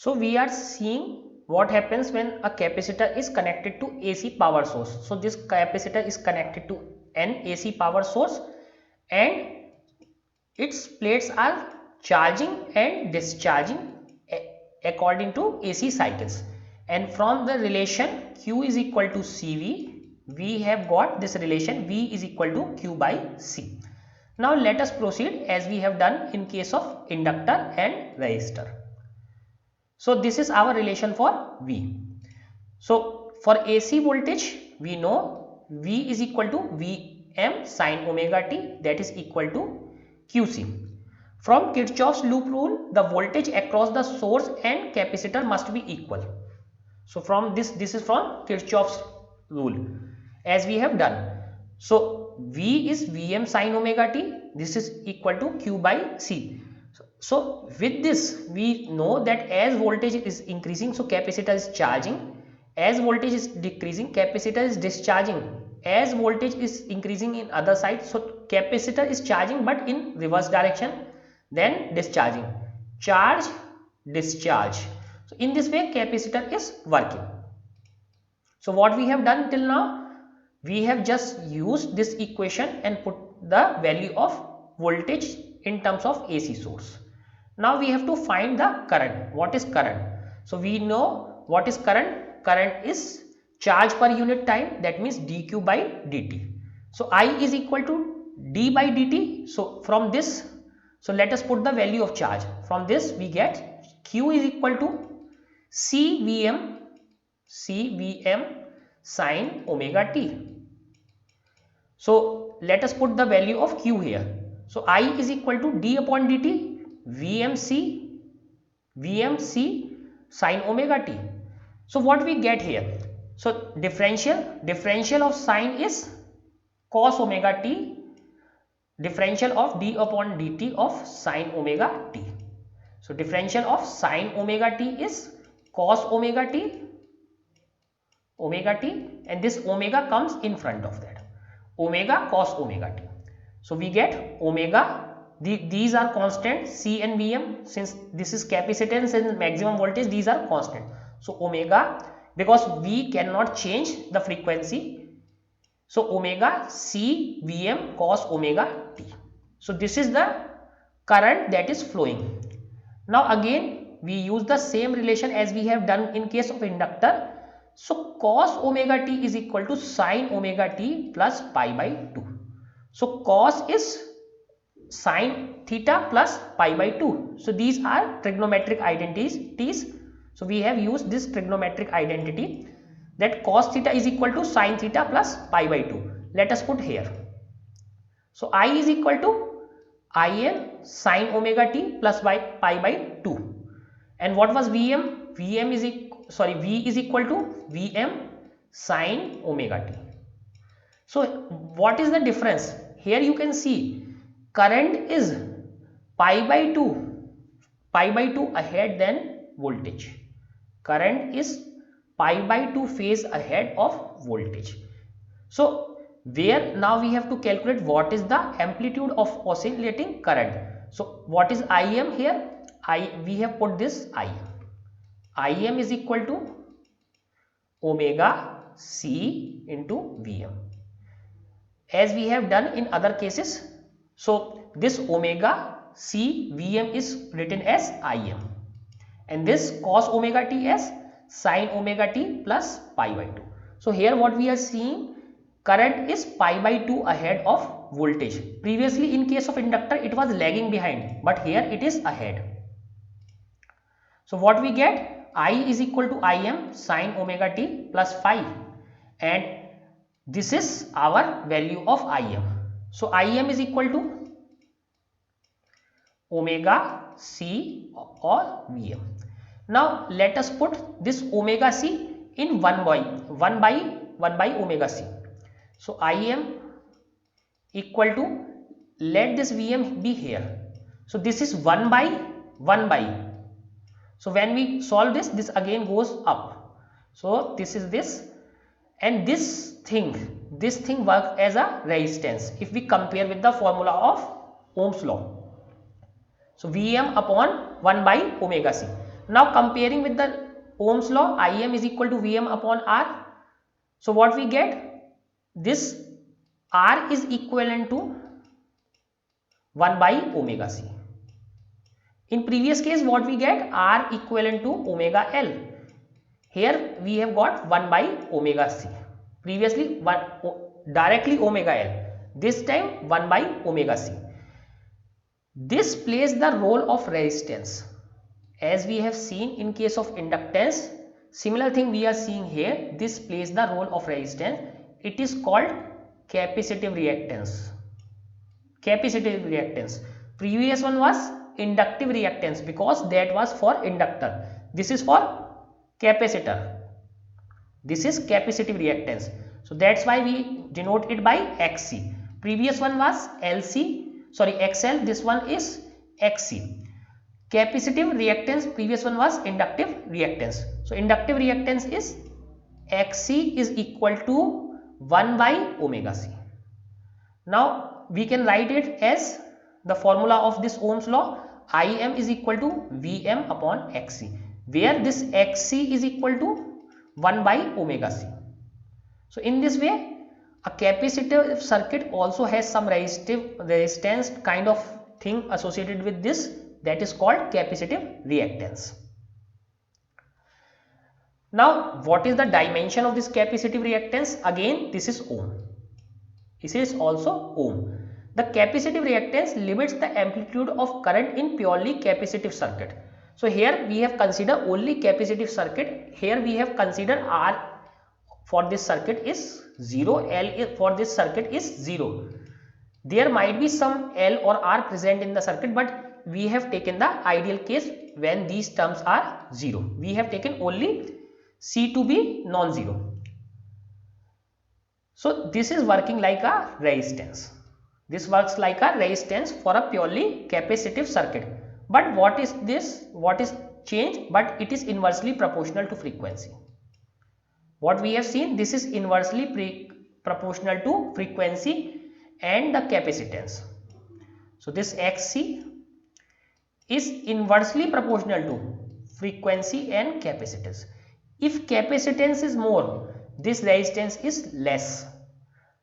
So we are seeing what happens when a capacitor is connected to AC power source. So this capacitor is connected to an AC power source and its plates are charging and discharging according to AC cycles, and from the relation Q is equal to CV, we have got this relation V is equal to Q by C. Now let us proceed as we have done in case of inductor and resistor. So this is our relation for V. So for AC voltage we know V is equal to Vm sin omega t, that is equal to Qc. From Kirchhoff's loop rule, the voltage across the source and capacitor must be equal. So from this is from Kirchhoff's rule as we have done. So V is Vm sin omega t, this is equal to Q by C. So with this we know that as voltage is increasing, so capacitor is charging, as voltage is decreasing, capacitor is discharging, as voltage is increasing in other side, so capacitor is charging but in reverse direction, then discharging, charge, discharge. So in this way capacitor is working. So what we have done till now, we have just used this equation and put the value of voltage in terms of AC source. Now we have to find the current. What is current? So we know what is current. Current is charge per unit time, that means dq by dt. So I is equal to d by dt. So from this, so let us put the value of charge. From this we get q is equal to cvm sin omega t. So let us put the value of q here. So I is equal to d upon dt vmc sin omega t. So what we get here? So differential of sine is cos omega t, differential of d upon dt of sin omega t. So differential of sin omega t is cos omega t, and this omega comes in front of that, omega cos omega t. So we get omega. These are constant, C and Vm, since this is capacitance and maximum voltage, these are constant. So omega, because we cannot change the frequency, so omega C Vm cos omega t. So this is the current that is flowing. Now again we use the same relation as we have done in case of inductor. So cos omega t is equal to sin omega t plus pi by 2. So cos is sin theta plus pi by 2. So these are trigonometric identities. So we have used this trigonometric identity, that cos theta is equal to sin theta plus pi by 2. Let us put here. So I is equal to Im sin omega t plus by pi by 2. And what was Vm? V is equal to Vm sin omega t. So what is the difference? Here you can see current is pi by 2 ahead than voltage. Current is pi by 2 phase ahead of voltage. So where now we have to calculate what is the amplitude of oscillating current. So what is Im here? We have put this Im is equal to omega C into Vm, as we have done in other cases. So this omega C Vm is written as Im, and this cos omega t as sin omega t plus pi by 2. So here what we are seeing, current is pi by 2 ahead of voltage. Previously in case of inductor it was lagging behind, but here it is ahead. So what we get? I is equal to Im sin omega t plus phi, and this is our value of Im. So Im is equal to omega C or Vm. Now let us put this omega C in 1 by omega C. So Im equal to, let this Vm be here. So this is 1 by. So when we solve this, this again goes up. So this is this, and this thing works as a resistance if we compare with the formula of Ohm's law. So Vm upon 1 by omega C. Now comparing with the Ohm's law, Im is equal to Vm upon R. So what we get? This R is equivalent to 1 by omega c. In previous case, what we get? R equivalent to omega L. Here we have got 1 by omega c. Previously directly omega L. This time 1 by omega c. This plays the role of resistance. As we have seen in case of inductance, similar thing we are seeing here. This plays the role of resistance. It is called capacitive reactance. Capacitive reactance. Previous one was inductive reactance because that was for inductor. This is for capacitor. This is capacitive reactance. So that's why we denote it by XC. Previous one was XL. This one is XC. Capacitive reactance, previous one was inductive reactance. So inductive reactance is XC is equal to 1 by omega c. Now we can write it as the formula of this Ohm's law. Im is equal to Vm upon Xc, where this Xc is equal to 1 by omega c. So in this way, a capacitive circuit also has some resistance kind of thing associated with this, that is called capacitive reactance. Now what is the dimension of this capacitive reactance? Again, this is ohm. This is also ohm. The capacitive reactance limits the amplitude of current in purely capacitive circuit. So here we have considered only capacitive circuit. Here we have considered R for this circuit is 0, L for this circuit is 0. There might be some L or R present in the circuit, but we have taken the ideal case when these terms are 0. We have taken only C to be non-zero. So this is working like a resistance. This works like a resistance for a purely capacitive circuit. But what is this? What is change? But it is inversely proportional to frequency. What we have seen, this is inversely proportional to frequency and the capacitance. So this Xc is inversely proportional to frequency and capacitance. If capacitance is more, this resistance is less.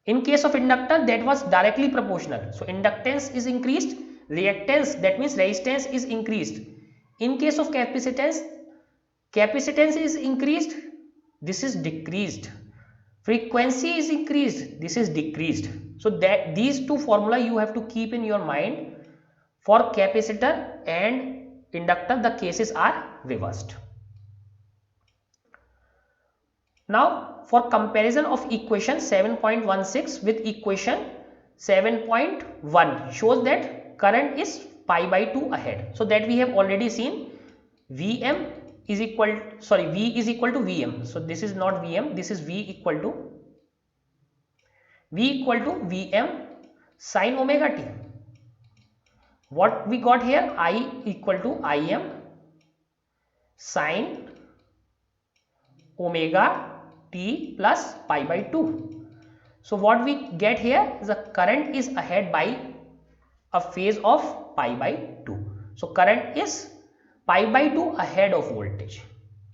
In case of inductor, that was directly proportional. So inductance is increased, reactance, that means resistance is increased. In case of capacitance, capacitance is increased, this is decreased. Frequency is increased, this is decreased. So that these two formula you have to keep in your mind. For capacitor and inductor, the cases are reversed. Now for comparison of equation 7.16 with equation 7.1 shows that current is pi by 2 ahead. So that we have already seen. V is equal to Vm. So this is not Vm, this is V equal to Vm sin omega t. What we got here? I equal to Im sin omega t plus pi by 2. So what we get here is the current is ahead by a phase of pi by 2. So current is pi by 2 ahead of voltage.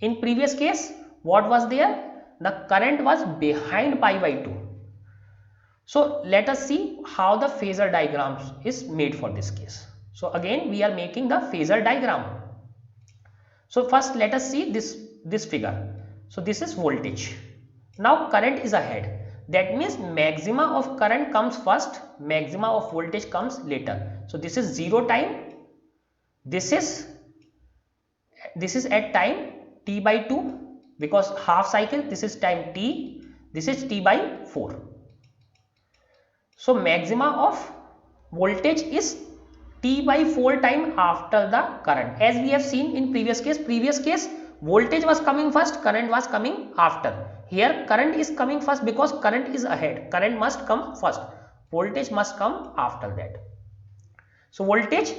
In previous case, what was there? The current was behind pi by 2. So let us see how the phasor diagram is made for this case. So again we are making the phasor diagram. So first let us see this figure. So this is voltage. Now current is ahead. That means maxima of current comes first, maxima of voltage comes later. So this is 0 time. This is at time t by 2 because half cycle. This is time t. This is t by 4. So maxima of voltage is t by 4 time after the current. As we have seen in previous case voltage was coming first, current was coming after. Here current is coming first because current is ahead. Current must come first. Voltage must come after that. So voltage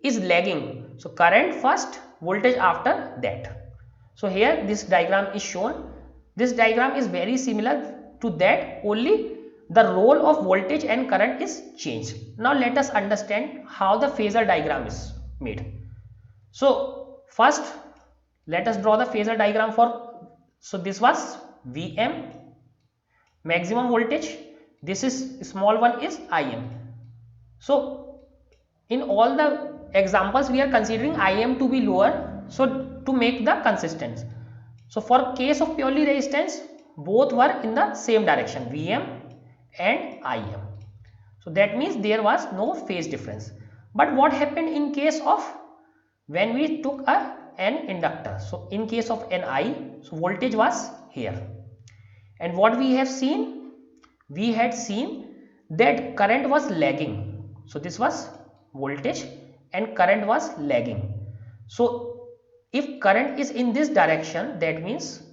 is lagging. So current first, voltage after that. So here this diagram is shown. This diagram is very similar to that, only the role of voltage and current is changed. Now let us understand how the phasor diagram is made. So first let us draw the phasor diagram for, so this was Vm maximum voltage, this is small one is Im. So in all the examples we are considering Im to be lower, so to make the consistence. So for case of purely resistance, both were in the same direction, Vm and Im. So that means there was no phase difference. But what happened in case of when we took a N inductor? So in case of Ni, so voltage was here. And what we have seen? We had seen that current was lagging. So this was voltage and current was lagging. So if current is in this direction, that means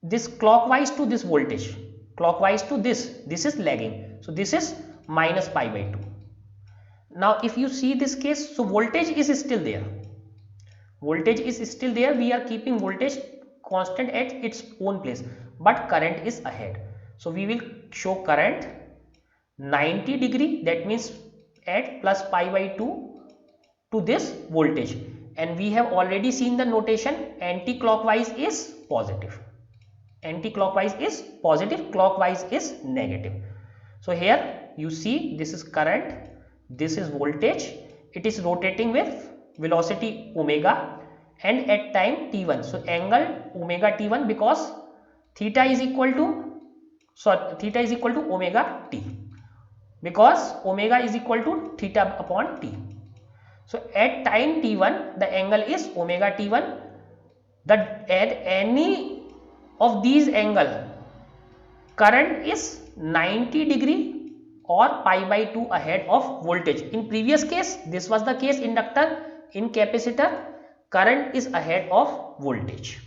this clockwise to this voltage, clockwise to this is lagging. So this is minus pi by 2. Now if you see this case, so voltage is still there. Voltage is still there. We are keeping voltage constant at its own place, but current is ahead. So we will show current 90 degree, that means at plus pi by 2 to this voltage, and we have already seen the notation, anti-clockwise is positive, anti-clockwise is positive, clockwise is negative. So here you see this is current, this is voltage, it is rotating with velocity omega and at time t1. So angle omega t1, because theta is equal to, theta is equal to omega t, because omega is equal to theta upon t. So at time t1 the angle is omega t1. That at any of these angle, current is 90 degree or pi by 2 ahead of voltage. In previous case this was the case inductor, in capacitor current is ahead of voltage.